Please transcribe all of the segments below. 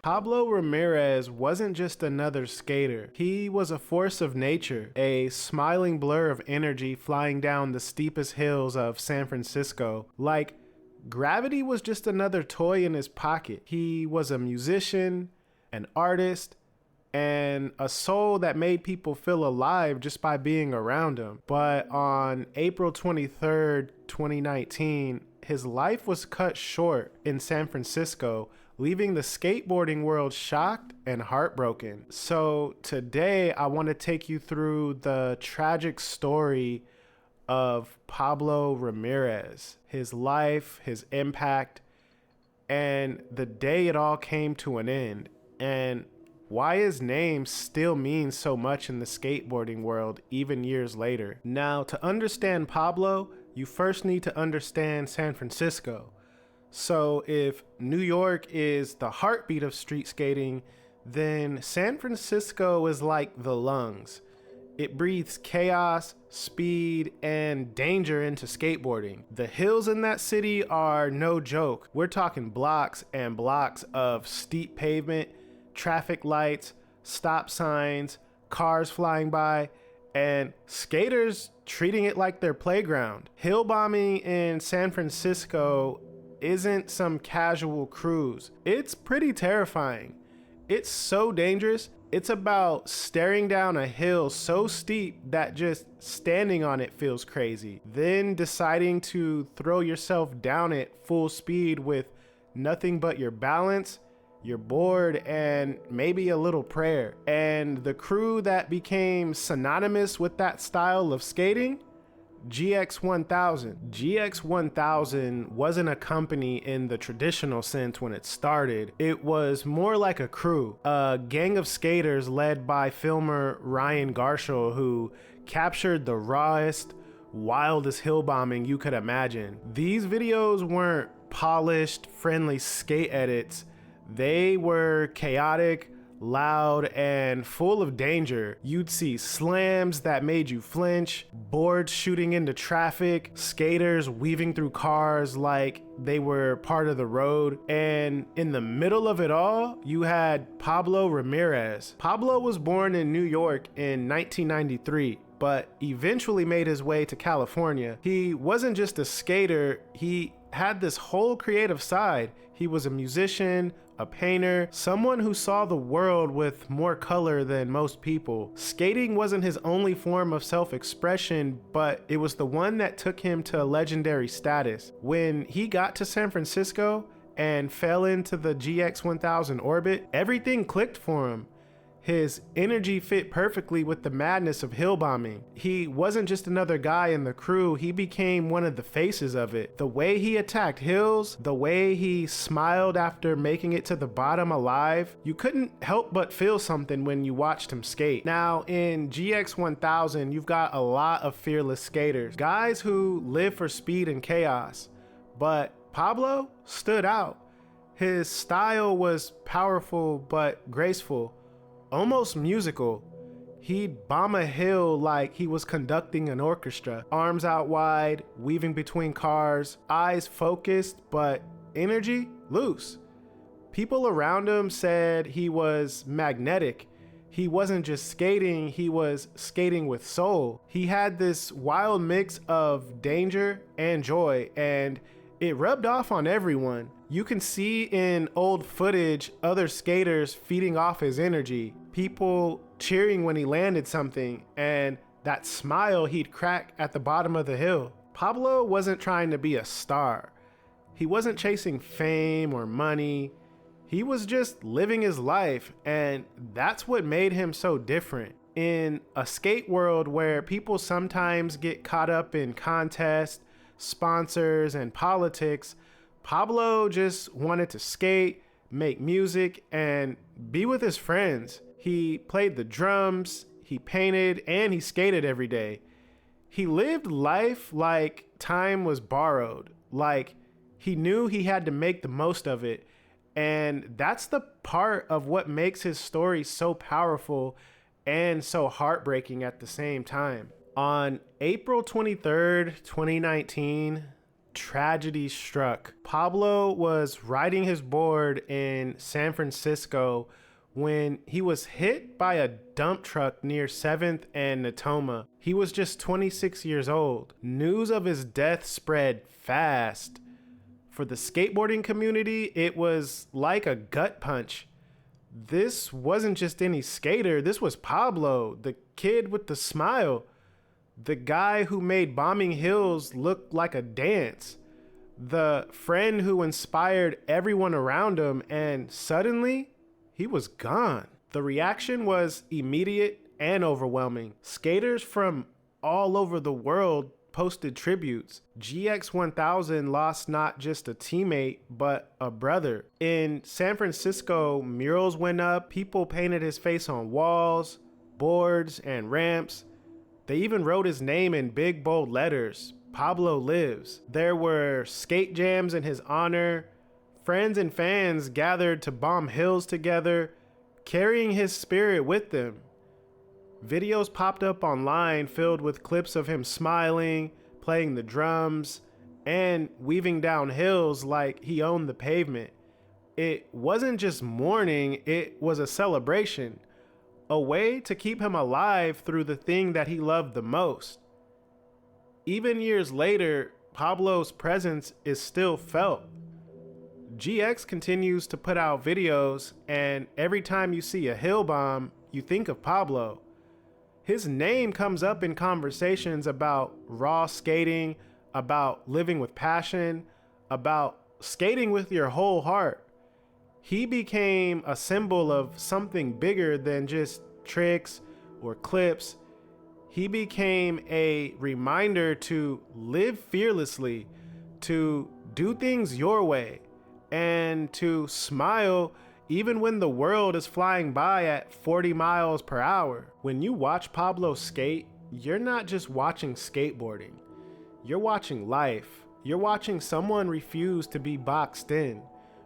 Pablo Ramirez wasn't just another skater. He was a force of nature, a smiling blur of energy flying down the steepest hills of San Francisco. Like, gravity was just another toy in his pocket. He was a musician, an artist, and a soul that made people feel alive just by being around him. But on April 23rd, 2019, his life was cut short in San Francisco, leaving the skateboarding world shocked and heartbroken. So today I want to take you through the tragic story of Pablo Ramirez, his life, his impact, and the day it all came to an end, and why his name still means so much in the skateboarding world even years later. Now, to understand Pablo, you first need to understand San Francisco. So if New York is the heartbeat of street skating, then San Francisco is like the lungs. It breathes chaos, speed, and danger into skateboarding. The hills in that city are no joke. We're talking blocks and blocks of steep pavement, traffic lights, stop signs, cars flying by, and skaters treating it like their playground. Hill bombing in San Francisco isn't some casual cruise. It's pretty terrifying. It's so dangerous. It's about staring down a hill so steep that just standing on it feels crazy. Then deciding to throw yourself down it full speed with nothing but your balance, your board, and maybe a little prayer. And the crew that became synonymous with that style of skating? GX1000. GX1000 wasn't a company in the traditional sense when it started. It was more like a crew, a gang of skaters led by filmer Ryan Garshall, who captured the rawest, wildest hill bombing you could imagine. These videos weren't polished, friendly skate edits. They were chaotic, loud, and full of danger. You'd see slams that made you flinch, boards shooting into traffic, skaters weaving through cars like they were part of the road, and in the middle of it all, you had Pablo Ramirez. Pablo was born in New York in 1993, but eventually made his way to California. He wasn't just a skater, he had this whole creative side. He was a musician, a painter, someone who saw the world with more color than most people. Skating wasn't his only form of self-expression, but it was the one that took him to legendary status. When he got to San Francisco and fell into the GX1000 orbit, everything clicked for him. His energy fit perfectly with the madness of hill bombing. He wasn't just another guy in the crew, he became one of the faces of it. The way he attacked hills, the way he smiled after making it to the bottom alive, you couldn't help but feel something when you watched him skate. Now in GX1000, you've got a lot of fearless skaters, guys who live for speed and chaos. But Pablo stood out. His style was powerful but graceful, almost musical. He'd bomb a hill like he was conducting an orchestra, arms out wide, weaving between cars, eyes focused, but energy loose. People around him said he was magnetic. He wasn't just skating, he was skating with soul. He had this wild mix of danger and joy, and it rubbed off on everyone. You can see in old footage other skaters feeding off his energy, people cheering when he landed something, and that smile he'd crack at the bottom of the hill. Pablo wasn't trying to be a star. He wasn't chasing fame or money. He was just living his life, and that's what made him so different. In a skate world where people sometimes get caught up in contests, sponsors, and politics, Pablo just wanted to skate, make music, and be with his friends. He played the drums, he painted, and he skated every day. He lived life like time was borrowed, like he knew he had to make the most of it. And that's the part of what makes his story so powerful and so heartbreaking at the same time. On April 23rd, 2019, tragedy struck. Pablo was riding his board in San Francisco when he was hit by a dump truck near 7th and Natoma. He was just 26 years old. News of his death spread fast. For the skateboarding community, it was like a gut punch. This wasn't just any skater, this was Pablo, the kid with the smile. The guy who made bombing hills look like a dance. The friend who inspired everyone around him, and suddenly, he was gone. The reaction was immediate and overwhelming. Skaters from all over the world posted tributes. GX1000 lost not just a teammate, but a brother. In San Francisco, murals went up. People painted his face on walls, boards, and ramps. They even wrote his name in big, bold letters. Pablo lives. There were skate jams in his honor. Friends and fans gathered to bomb hills together, carrying his spirit with them. Videos popped up online filled with clips of him smiling, playing the drums, and weaving down hills like he owned the pavement. It wasn't just mourning, it was a celebration, a way to keep him alive through the thing that he loved the most. Even years later, Pablo's presence is still felt. GX continues to put out videos, and every time you see a hill bomb, you think of Pablo. His name comes up in conversations about raw skating, about living with passion, about skating with your whole heart. He became a symbol of something bigger than just tricks or clips. He became a reminder to live fearlessly, to do things your way, and to smile even when the world is flying by at 40 miles per hour. When you watch Pablo skate, you're not just watching skateboarding. You're watching life. You're watching someone refuse to be boxed in,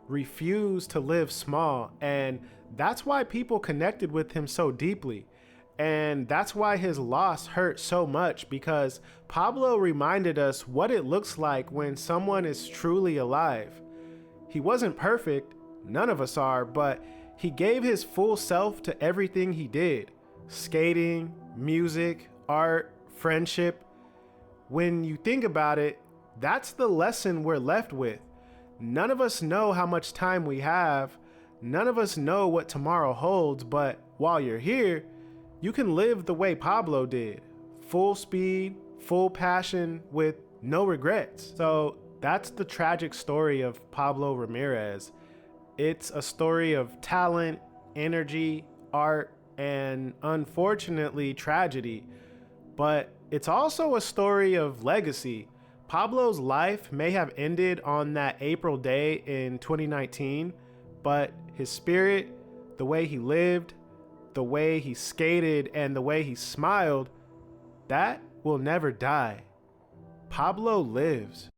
refuse to live small, and that's why people connected with him so deeply. And that's why his loss hurt so much, because Pablo reminded us what it looks like when someone is truly alive. He wasn't perfect, none of us are, but he gave his full self to everything he did. Skating, music, art, friendship. When you think about it, that's the lesson we're left with. None of us know how much time we have. None of us know what tomorrow holds, but while you're here, you can live the way Pablo did. Full speed, full passion, with no regrets. So that's the tragic story of Pablo Ramirez. It's a story of talent, energy, art, and unfortunately tragedy. But it's also a story of legacy. Pablo's life may have ended on that April day in 2019, but his spirit, the way he lived, the way he skated, and the way he smiled, that will never die. Pablo lives.